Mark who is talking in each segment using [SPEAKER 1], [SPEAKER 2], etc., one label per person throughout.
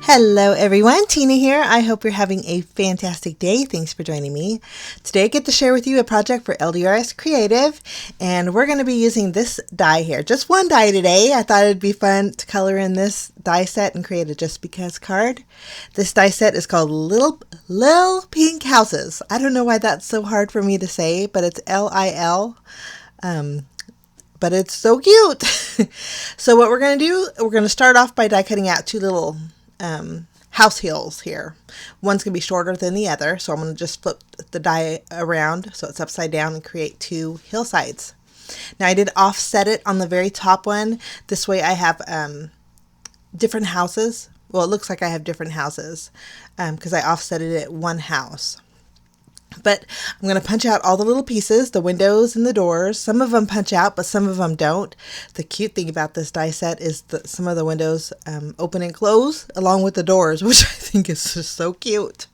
[SPEAKER 1] Hello everyone, Tina here. I hope you're having a fantastic day. Thanks for joining me. Today I get to share with you a project for LDRS Creative, and we're going to be using this die here. Just one die today. I thought it'd be fun to color in this die set and create a Just Because card. This die set is called Lil Pink Houses. I don't know why that's so hard for me to say, but it's L-I-L. But it's so cute. So what we're going to do, we're going to start off by die cutting out two little house hills here. One's going to be shorter than the other, so I'm going to just flip the die around so it's upside down and create two hillsides. Now I did offset it on the very top one. This way I have different houses. Well, it looks like I have different houses because I offsetted it one house. But I'm going to punch out all the little pieces, the windows and the doors. Some of them punch out, but some of them don't. The cute thing about this die set is that some of the windows open and close along with the doors, which I think is just so cute.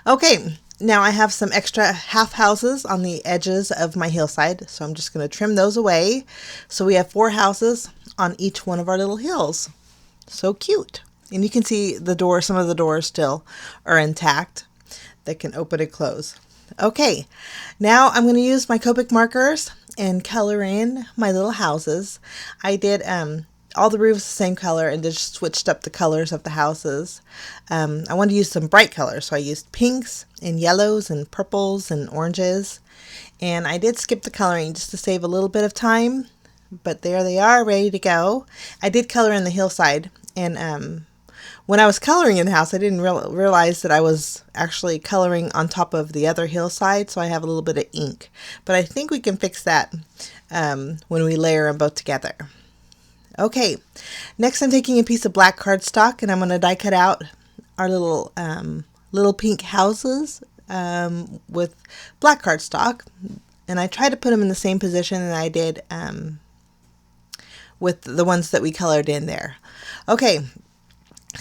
[SPEAKER 1] Okay, now I have some extra half houses on the edges of my hillside, so I'm just going to trim those away. So we have 4 houses on each one of our little hills. So cute. And you can see the door, some of the doors still are intact. They can open and close. Okay, now I'm going to use my Copic markers and color in my little houses. I did all the roofs the same color and just switched up the colors of the houses. I wanted to use some bright colors, so I used pinks and yellows and purples and oranges. And I did skip the coloring just to save a little bit of time, but there they are, ready to go. I did color in the hillside, and when I was coloring in the house, I didn't realize that I was actually coloring on top of the other hillside, so I have a little bit of ink. But I think we can fix that when we layer them both together. Okay, next I'm taking a piece of black cardstock, and I'm going to die cut out our little pink houses with black cardstock. And I tried to put them in the same position that I did with the ones that we colored in there. Okay.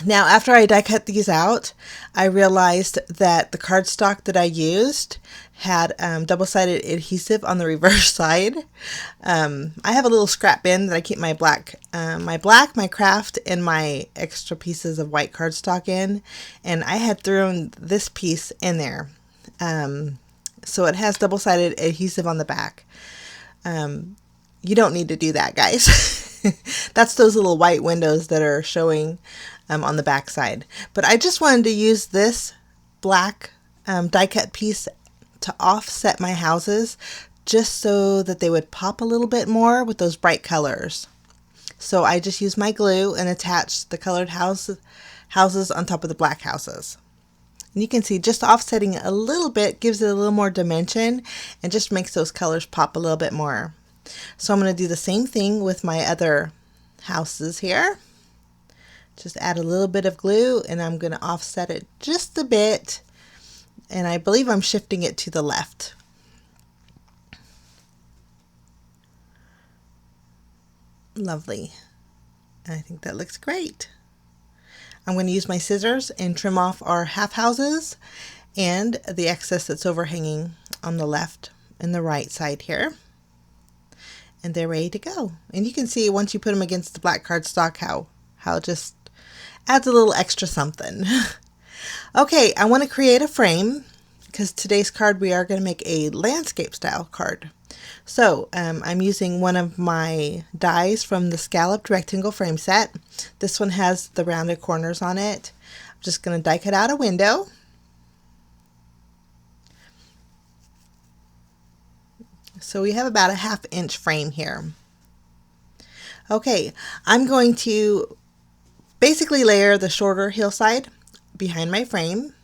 [SPEAKER 1] Now, after I die cut these out, I realized that the cardstock that I used had double-sided adhesive on the reverse side. I have a little scrap bin that I keep my black, my craft, and my extra pieces of white cardstock in, and I had thrown this piece in there. So it has double-sided adhesive on the back. You don't need to do that, guys. That's those little white windows that are showing on the back side. But I just wanted to use this black die cut piece to offset my houses just so that they would pop a little bit more with those bright colors. So I just used my glue and attached the colored houses on top of the black houses. And you can see just offsetting it a little bit gives it a little more dimension and just makes those colors pop a little bit more. So I'm going to do the same thing with my other houses here. Just add a little bit of glue, and I'm going to offset it just a bit, and I believe I'm shifting it to the left. Lovely. I think that looks great. I'm going to use my scissors and trim off our half houses and the excess that's overhanging on the left and the right side here. And they're ready to go. And you can see once you put them against the black cardstock how it just adds a little extra something. Okay, I want to create a frame because today's card we are going to make a landscape style card. So I'm using one of my dies from the Scalloped rectangle frame set. This one has the rounded corners on it. I'm just going to die cut out a window. So we have about a 1/2 inch frame here. Okay, I'm going to basically layer the shorter hillside behind my frame.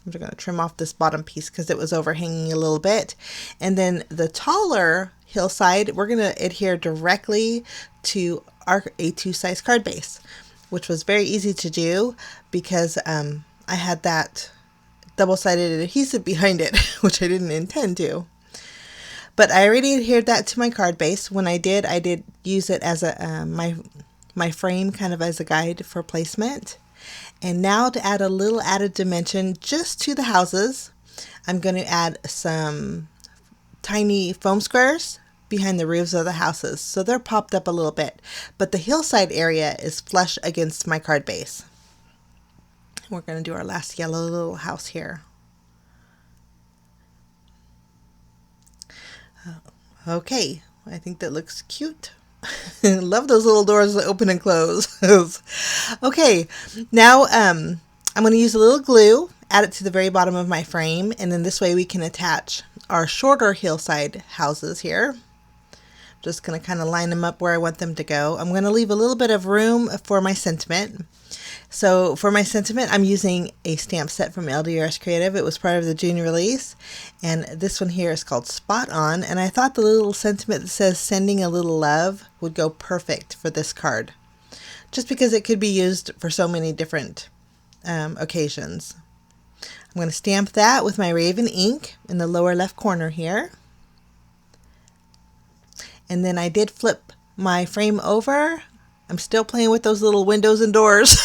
[SPEAKER 1] I'm just going to trim off this bottom piece because it was overhanging a little bit. And then the taller hillside, we're going to adhere directly to our A2 size card base, which was very easy to do because I had that double-sided adhesive behind it, which I didn't intend to. But I already adhered that to my card base. When I did use it as a my frame kind of as a guide for placement. And now to add a little added dimension just to the houses, I'm going to add some tiny foam squares behind the roofs of the houses. So they're popped up a little bit, but the hillside area is flush against my card base. We're going to do our last yellow little house here. Okay, I think that looks cute. Love those little doors that open and close. Okay, now I'm going to use a little glue, add it to the very bottom of my frame, and then this way we can attach our shorter hillside houses here. Just going to kind of line them up where I want them to go. I'm going to leave a little bit of room for my sentiment. So for my sentiment, I'm using a stamp set from LDRS Creative. It was part of the June release, and this one here is called Spot On, and I thought the little sentiment that says sending a little love would go perfect for this card, just because it could be used for so many different occasions. I'm going to stamp that with my Raven ink in the lower left corner here. And then I did flip my frame over. I'm still playing with those little windows and doors.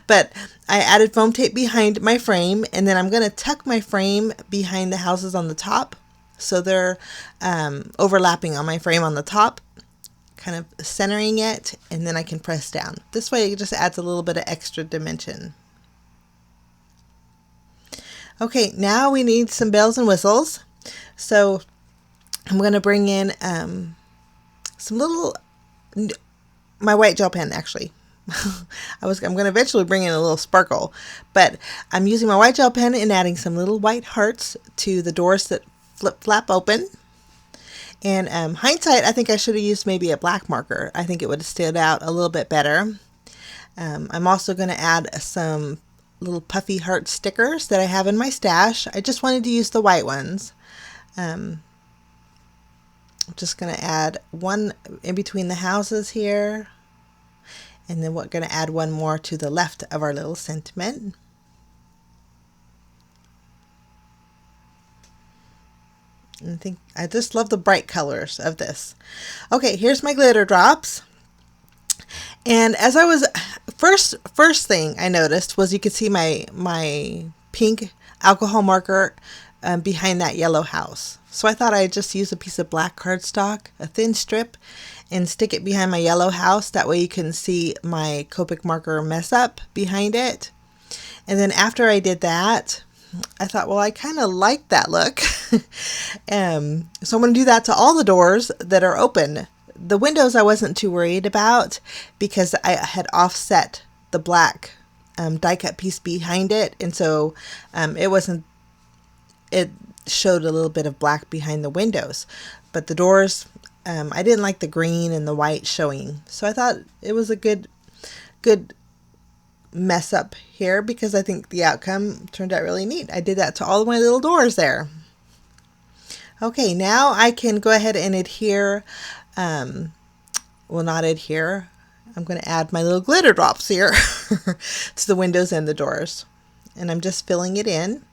[SPEAKER 1] But I added foam tape behind my frame, and then I'm going to tuck my frame behind the houses on the top. So they're overlapping on my frame on the top, kind of centering it, and then I can press down. This way it just adds a little bit of extra dimension. Okay, now we need some bells and whistles. So I'm going to bring in some little, my white gel pen actually. I'm going to eventually bring in a little sparkle, but I'm using my white gel pen and adding some little white hearts to the doors that flap open. And hindsight, I think I should have used maybe a black marker. I think it would have stood out a little bit better. I'm also going to add some little puffy heart stickers that I have in my stash. I just wanted to use the white ones. I'm just going to add one in between the houses here. And then we're going to add one more to the left of our little sentiment. And I just love the bright colors of this. Okay, here's my glitter drops. And as I was, first thing I noticed was you could see my pink alcohol marker behind that yellow house. So I thought I'd just use a piece of black cardstock, a thin strip, and stick it behind my yellow house. That way you can see my Copic marker mess up behind it. And then after I did that, I thought, well, I kind of like that look. So I'm going to do that to all the doors that are open. The windows I wasn't too worried about because I had offset the black die cut piece behind it. And so it showed a little bit of black behind the windows. But the doors, I didn't like the green and the white showing. So I thought it was a good mess up here because I think the outcome turned out really neat. I did that to all of my little doors there. Okay, now I can go ahead and adhere, well, not adhere, I'm going to add my little glitter drops here to the windows and the doors. And I'm just filling it in.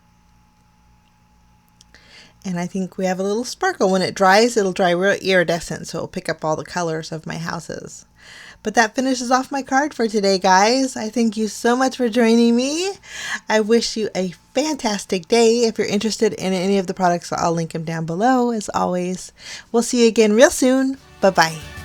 [SPEAKER 1] And I think we have a little sparkle. When it dries, it'll dry real iridescent, so it'll pick up all the colors of my houses. But that finishes off my card for today, guys. I thank you so much for joining me. I wish you a fantastic day. If you're interested in any of the products, I'll link them down below, as always. We'll see you again real soon. Bye-bye.